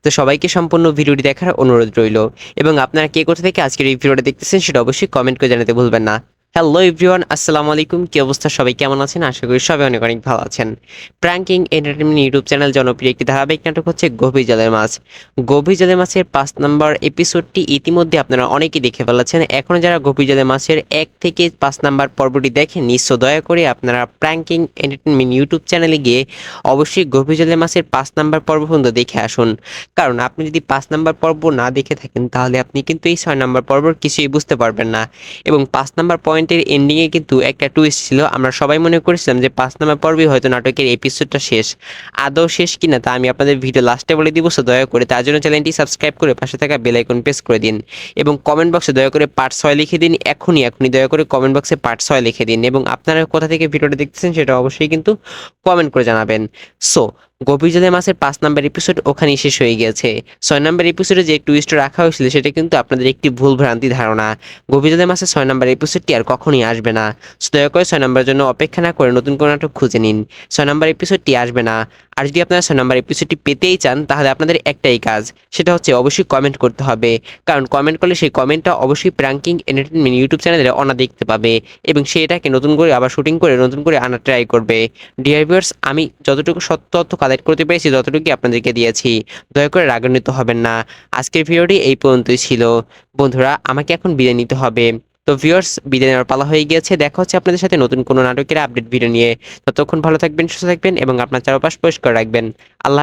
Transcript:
তো সবাইকে সম্পূর্ণ ভিডিওটি দেখার অনুরোধ রইল এবং আপনারা কে কোথা থেকে আজকের এই ভিডিওটা দেখতেছেন সেটা অবশ্যই কমেন্ট করে জানাতে ভুলবেন না। হ্যালো এভরিওয়ান, আসসালামু আলাইকুম। কি অবস্থা, সবাই কেমন আছেন? আশা করি সবাই অনেক অনেক ভালো আছেন। প্র্যাঙ্কিং এন্টারটেইনমেন্ট ইউটিউব চ্যানেল জনপ্রিয় একটি ধারাবাহিক নাটক হচ্ছে গভীর জলের মাছ। গভীর জলের মাছের 5 নম্বর এপিসোডটি ইতিমধ্যে আপনারা অনেকেই দেখে ফেলেছেন। এখনও যারা গভীর জলের মাছের 1 থেকে 5 নম্বর পর্বটি দেখেন, নিশ্চয় দয়া করে আপনারা প্র্যাঙ্কিং এন্টারটেইনমেন্ট ইউটিউব চ্যানেলে গিয়ে অবশ্যই গভীর জলের মাছের 5 নম্বর পর্ব পর্যন্ত দেখে আসুন। কারণ আপনি যদি 5 নম্বর পর্ব না দেখে থাকেন তাহলে আপনি কিন্তু এই 6 নম্বর পর্বর কিছুই বুঝতে পারবেন না। এবং 5 নম্বর পয়েন্টের এন্ডিংয়ে কিন্তু একটা টুইস্ট ছিল। আমরা সবাই মনে করেছিলাম যে 5 নম্বর পর্বই হয়তো নাটকের এপিসোডটা শেষ। আদৌ শেষ কিনা তা আমি আপনাদের ভিডিও লাস্টে বলে দিব, সো দয়া করে তার জন্য চ্যানেলটি সাবস্ক্রাইব করে পাশে থাকা বেল আইকন প্রেস করে দিন এবং কমেন্ট বক্সে দয়া করে পার্ট 6 লিখে দিন। এখনই দয়া করে কমেন্ট বক্সে পার্ট 6 লিখে দিন এবং আপনারা কোথা থেকে ভিডিওটা দেখতেছেন সেটা অবশ্যই কিন্তু কমেন্ট করে জানাবেন। সো গভীর জলের মাছের 5 নম্বর এপিসোড ওখানেই শেষ হয়ে গিয়েছে। 6 নম্বর এপিসোডে যে টুইস্ট রাখা হয়েছিল সেটা কিন্তু আপনাদের একটি ভুল ভ্রান্তি ধারণা। গভীর জলের মাছের 6 নম্বর এপিসোডটি আর কখনই আসবে না। সো দয়া করে 6 নম্বরের জন্য অপেক্ষা না করে নতুন কোনো নাটক খুঁজে নিন। 6 নম্বর এপিসোডটি আসবে না। আর যদি আপনারা 6 নম্বর এপিসোডটি পেতেই চান তাহলে আপনাদের একটাই কাজ, সেটা হচ্ছে অবশ্যই কমেন্ট করতে হবে। কারণ কমেন্ট করলে সেই কমেন্টটা অবশ্যই প্র্যাঙ্কিং এন্টারটেইনমেন্ট ইউটিউব চ্যানেলে অনা দেখতে পাবে এবং সে এটাকে নতুন করে আবার শুটিং করে নতুন করে আনার ট্রাই করবে। ডিয়ার ভিউয়ার্স, আমি যতটুকু সত্য তথ্য কালেক্ট করতে পেরেছি ততটুকুই আপনাদেরকে দিয়েছি। দয়া করে রাগান্বিত হবেন না। আজকের ভিডিওটি এই পর্যন্তই ছিল। বন্ধুরা, আমাকে এখন বিদায় নিতে হবে। তো ভিউয়ার্স, বিদায় নেওয়ার পালা হয়ে গিয়েছে। দেখা হচ্ছে আপনাদের সাথে নতুন কোনো নাটকের আপডেট ভিডিও নিয়ে। ততক্ষণ ভালো থাকবেন, সুস্থ থাকবেন এবং আপনার চারপাশ পরিষ্কার রাখবেন। আল্লাহ হাফেজ।